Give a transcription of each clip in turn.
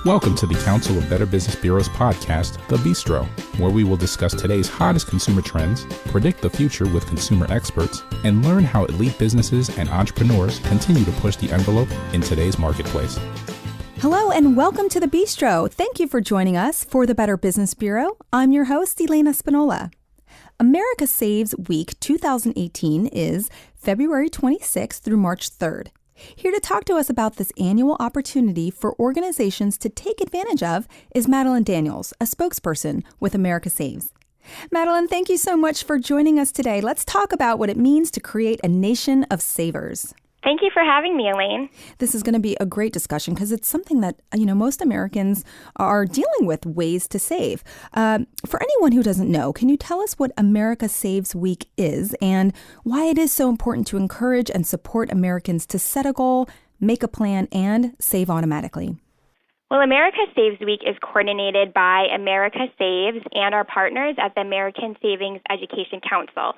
Welcome to the Council of Better Business Bureau's podcast, The Bistro, where we will discuss today's hottest consumer trends, predict the future with consumer experts, and learn how elite businesses and entrepreneurs continue to push the envelope in today's marketplace. Hello and welcome to The Bistro. Thank you for joining us for the Better Business Bureau. I'm your host, Elena Spinola. America Saves Week 2018 is February 26th through March 3rd. Here to talk to us about this annual opportunity for organizations to take advantage of is Madeline Daniels, a spokesperson with America Saves. Madeline, thank you so much for joining us today. Let's talk about what it means to create a nation of savers. Thank you for having me, Elaine. This is going to be a great discussion because it's something that, most Americans are dealing with, ways to save. For anyone who doesn't know, can you tell us what America Saves Week is and why it is so important to encourage and support Americans to set a goal, make a plan, and save automatically? Well, America Saves Week is coordinated by America Saves and our partners at the American Savings Education Council.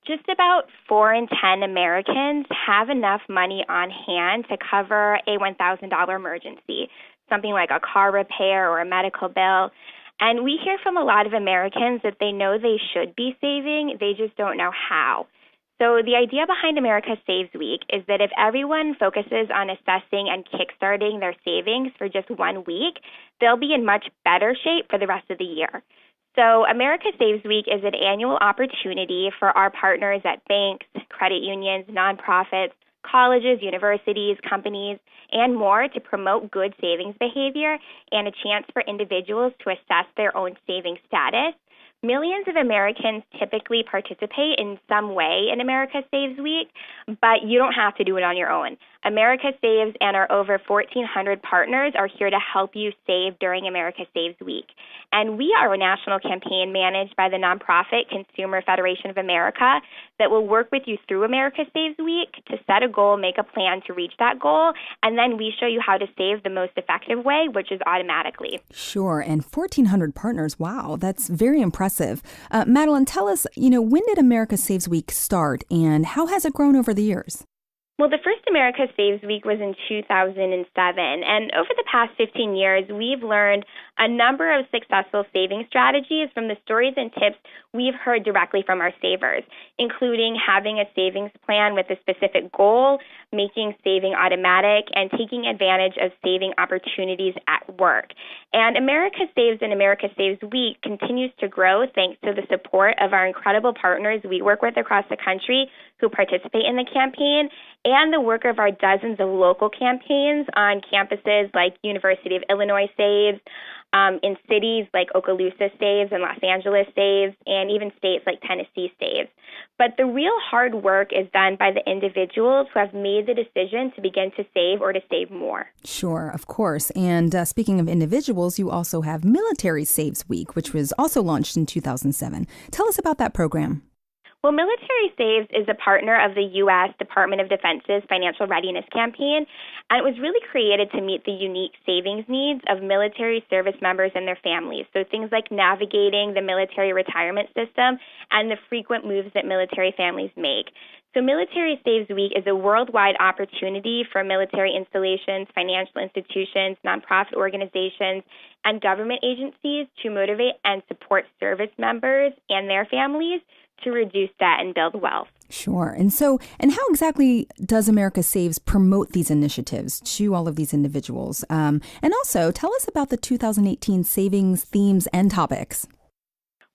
Just about 4 in 10 Americans have enough money on hand to cover a $1,000 emergency, something like a car repair or a medical bill. And we hear from a lot of Americans that they know they should be saving, they just don't know how. So the idea behind America Saves Week is that if everyone focuses on assessing and kickstarting their savings for just 1 week, they'll be in much better shape for the rest of the year. So America Saves Week is an annual opportunity for our partners at banks, credit unions, nonprofits, colleges, universities, companies, and more to promote good savings behavior and a chance for individuals to assess their own savings status. Millions of Americans typically participate in some way in America Saves Week, but you don't have to do it on your own. America Saves and our over 1,400 partners are here to help you save during America Saves Week. And we are a national campaign managed by the nonprofit Consumer Federation of America that will work with you through America Saves Week to set a goal, make a plan to reach that goal, and then we show you how to save the most effective way, which is automatically. Sure, and 1,400 partners, wow, that's very impressive. Madeline, tell us, when did America Saves Week start and how has it grown over the years? Well, the first America Saves Week was in 2007, and over the past 15 years, we've learned a number of successful saving strategies from the stories and tips we've heard directly from our savers, including having a savings plan with a specific goal, making saving automatic, and taking advantage of saving opportunities at work. And America Saves and America Saves Week continues to grow thanks to the support of our incredible partners we work with across the country who participate in the campaign, and the work of our dozens of local campaigns on campuses like University of Illinois Saves, in cities like Okaloosa Saves and Los Angeles Saves, and even states like Tennessee Saves. But the real hard work is done by the individuals who have made the decision to begin to save or to save more. Sure, of course. And speaking of individuals, you also have Military Saves Week, which was also launched in 2007. Tell us about that program. Well, Military Saves is a partner of the U.S. Department of Defense's Financial Readiness Campaign, and it was really created to meet the unique savings needs of military service members and their families. So things like navigating the military retirement system and the frequent moves that military families make. So Military Saves Week is a worldwide opportunity for military installations, financial institutions, nonprofit organizations, and government agencies to motivate and support service members and their families to reduce debt and build wealth. Sure. And how exactly does America Saves promote these initiatives to all of these individuals? And also, tell us about the 2018 savings themes and topics.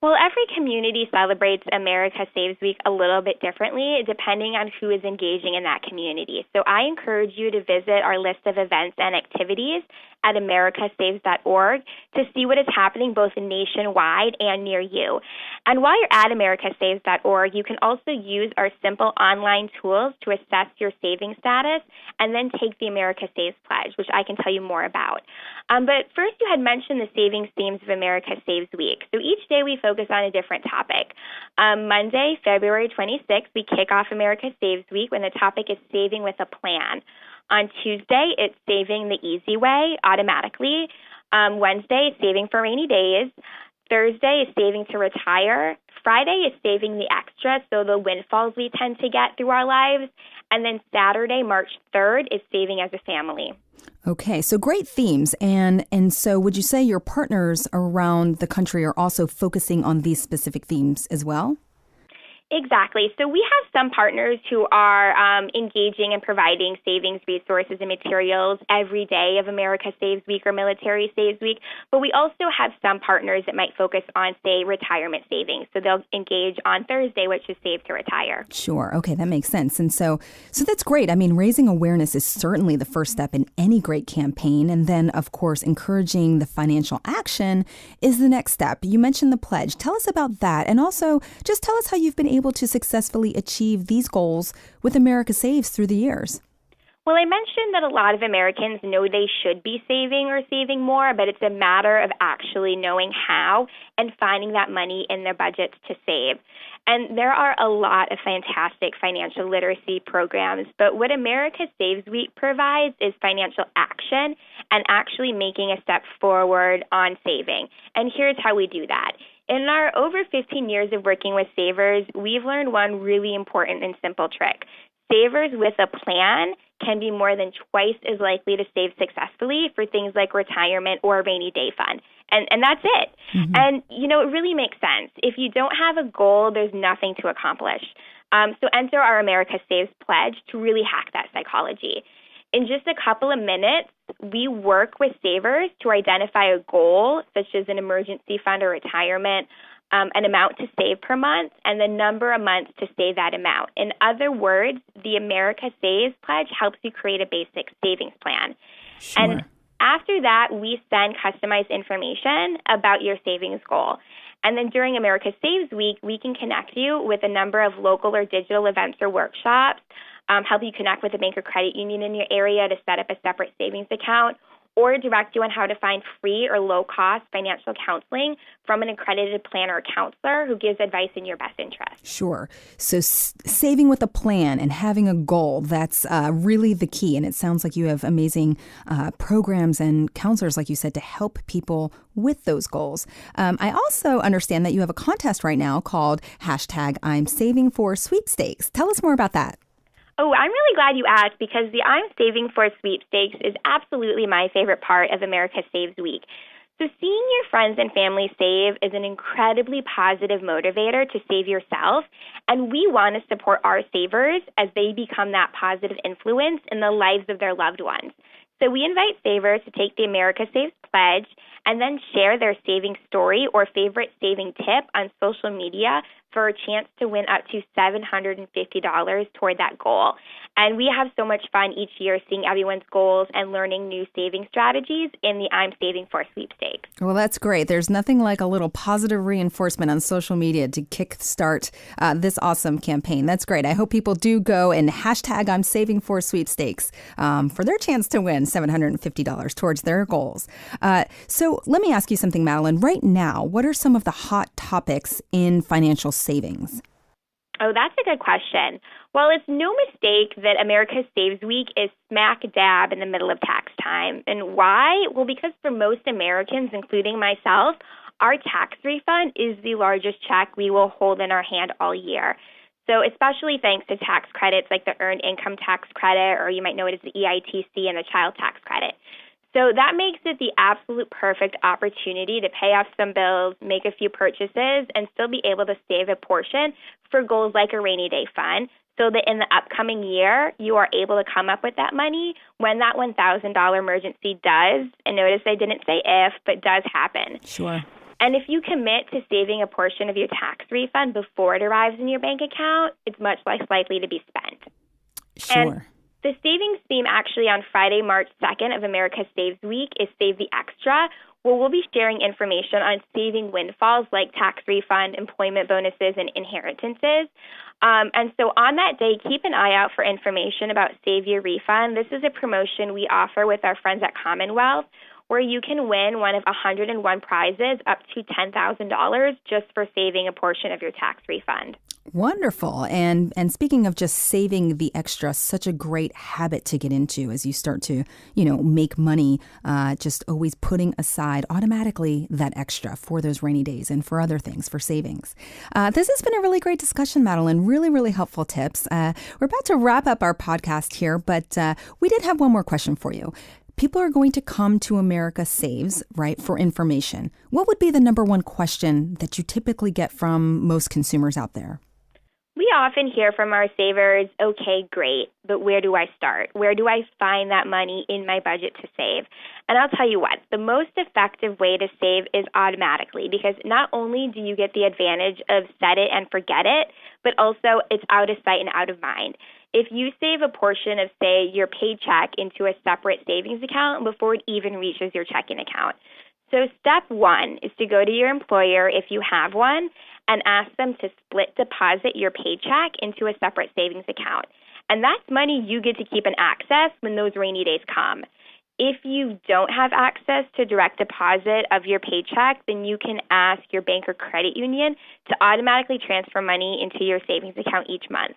Well, every community celebrates America Saves Week a little bit differently, depending on who is engaging in that community. So I encourage you to visit our list of events and activities at americasaves.org to see what is happening both nationwide and near you. And while you're at americasaves.org, you can also use our simple online tools to assess your saving status and then take the America Saves Pledge, which I can tell you more about. But first, you had mentioned the savings themes of America Saves Week. So each day we focus on a different topic. Monday, February 26th, we kick off America Saves Week when the topic is saving with a plan. On Tuesday, it's saving the easy way automatically. Wednesday, saving for rainy days. Thursday is saving to retire. Friday is saving the extra, so the windfalls we tend to get through our lives. And then Saturday, March 3rd, is saving as a family. Okay, so great themes. And so would you say your partners around the country are also focusing on these specific themes as well? Exactly. So we have some partners who are engaging and providing savings resources and materials every day of America Saves Week or Military Saves Week. But we also have some partners that might focus on, say, retirement savings. So they'll engage on Thursday, which is Save to Retire. Sure. Okay, that makes sense. And so that's great. I mean, raising awareness is certainly the first step in any great campaign. And then, of course, encouraging the financial action is the next step. You mentioned the pledge. Tell us about that. And also, just tell us how you've been able to successfully achieve these goals with America Saves through the years. Well, I mentioned that a lot of Americans know they should be saving or saving more, but it's a matter of actually knowing how and finding that money in their budgets to save. And there are a lot of fantastic financial literacy programs, but what America Saves Week provides is financial action and actually making a step forward on saving. And here's how we do that. In our over 15 years of working with savers, we've learned one really important and simple trick. Savers with a plan can be more than twice as likely to save successfully for things like retirement or a rainy day fund. And that's it. Mm-hmm. And, it really makes sense. If you don't have a goal, there's nothing to accomplish. So enter our America Saves pledge to really hack that psychology. In just a couple of minutes, we work with savers to identify a goal, such as an emergency fund or retirement, an amount to save per month, and the number of months to save that amount. In other words, the America Saves pledge helps you create a basic savings plan. Sure. And after that, we send customized information about your savings goal. And then during America Saves Week, we can connect you with a number of local or digital events or workshops, help you connect with a bank or credit union in your area to set up a separate savings account, or direct you on how to find free or low-cost financial counseling from an accredited planner or counselor who gives advice in your best interest. Sure. So saving with a plan and having a goal, that's really the key. And it sounds like you have amazing programs and counselors, like you said, to help people with those goals. I also understand that you have a contest right now called #I'mSavingForSweepstakes. Tell us more about that. Oh, I'm really glad you asked because the I'm Saving For Sweepstakes is absolutely my favorite part of America Saves Week. So seeing your friends and family save is an incredibly positive motivator to save yourself, and we want to support our savers as they become that positive influence in the lives of their loved ones. So we invite savers to take the America Saves pledge and then share their saving story or favorite saving tip on social media for a chance to win up to $750 toward that goal. And we have so much fun each year seeing everyone's goals and learning new saving strategies in the I'm Saving For Sweepstakes. Well, that's great. There's nothing like a little positive reinforcement on social media to kickstart this awesome campaign. That's great. I hope people do go and #I'm Saving For Sweepstakes for their chance to win $750 towards their goals. So let me ask you something, Madeline. Right now, what are some of the hot topics in financial savings? Oh, that's a good question. Well, it's no mistake that America Saves Week is smack dab in the middle of tax time. And why? Well, because for most Americans, including myself, our tax refund is the largest check we will hold in our hand all year. So especially thanks to tax credits like the Earned Income Tax Credit, or you might know it as the EITC, and the Child Tax Credit. So that makes it the absolute perfect opportunity to pay off some bills, make a few purchases, and still be able to save a portion for goals like a rainy day fund, so that in the upcoming year, you are able to come up with that money when that $1,000 emergency does, and notice I didn't say if, but does happen. Sure. And if you commit to saving a portion of your tax refund before it arrives in your bank account, it's much less likely to be spent. Sure. And the savings theme actually on Friday, March 2nd of America Saves Week is Save the Extra, where we'll be sharing information on saving windfalls like tax refund, employment bonuses, and inheritances. And so on that day, keep an eye out for information about Save Your Refund. This is a promotion we offer with our friends at Commonwealth, where you can win one of 101 prizes up to $10,000 just for saving a portion of your tax refund. Wonderful. And speaking of just saving the extra, such a great habit to get into as you start to, make money, just always putting aside automatically that extra for those rainy days and for other things, for savings. This has been a really great discussion, Madeline. Really, really helpful tips. We're about to wrap up our podcast here, but we did have one more question for you. People are going to come to America Saves, right, for information. What would be the number one question that you typically get from most consumers out there? We often hear from our savers, okay, great, but where do I start? Where do I find that money in my budget to save? And I'll tell you what, the most effective way to save is automatically, because not only do you get the advantage of set it and forget it, but also it's out of sight and out of mind. If you save a portion of, say, your paycheck into a separate savings account before it even reaches your checking account. So step one is to go to your employer, if you have one, and ask them to split deposit your paycheck into a separate savings account. And that's money you get to keep and access when those rainy days come. If you don't have access to direct deposit of your paycheck, then you can ask your bank or credit union to automatically transfer money into your savings account each month.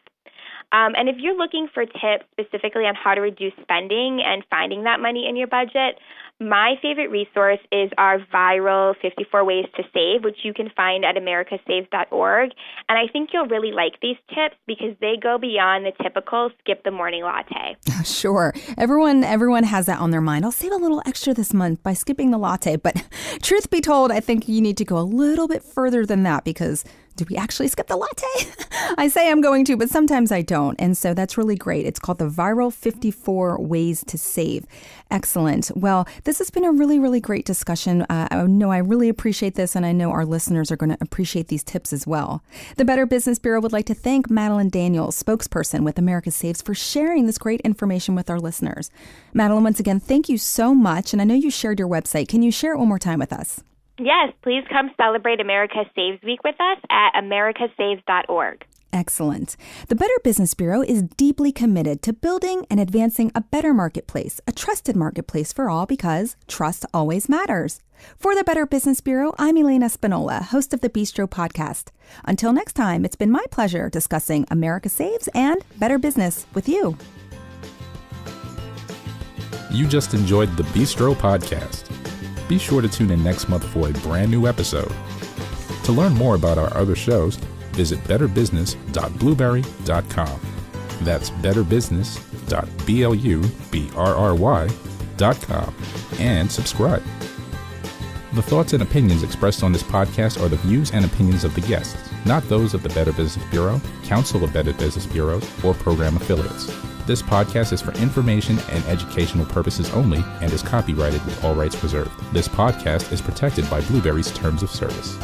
And if you're looking for tips specifically on how to reduce spending and finding that money in your budget, my favorite resource is our viral 54 Ways to Save, which you can find at americasaves.org. And I think you'll really like these tips because they go beyond the typical skip the morning latte. Sure. Everyone has that on their mind. I'll save a little extra this month by skipping the latte. But truth be told, I think you need to go a little bit further than that because do we actually skip the latte? I say I'm going to, but sometimes I don't. And so that's really great. It's called the Viral 54 Ways to Save. Excellent. Well, this has been a really, really great discussion. I know I really appreciate this, and I know our listeners are going to appreciate these tips as well. The Better Business Bureau would like to thank Madeline Daniels, spokesperson with America Saves, for sharing this great information with our listeners. Madeline, once again, thank you so much. And I know you shared your website. Can you share it one more time with us? Yes, please come celebrate America Saves Week with us at americasaves.org. Excellent. The Better Business Bureau is deeply committed to building and advancing a better marketplace, a trusted marketplace for all because trust always matters. For the Better Business Bureau, I'm Elena Spinola, host of the Bistro podcast. Until next time, it's been my pleasure discussing America Saves and Better Business with you. You just enjoyed the Bistro podcast. Be sure to tune in next month for a brand new episode. To learn more about our other shows, visit betterbusiness.blueberry.com. That's betterbusiness.blueberry.com and subscribe. The thoughts and opinions expressed on this podcast are the views and opinions of the guests, not those of the Better Business Bureau, Council of Better Business Bureaus, or program affiliates. This podcast is for information and educational purposes only and is copyrighted with all rights reserved. This podcast is protected by Blueberry's Terms of Service.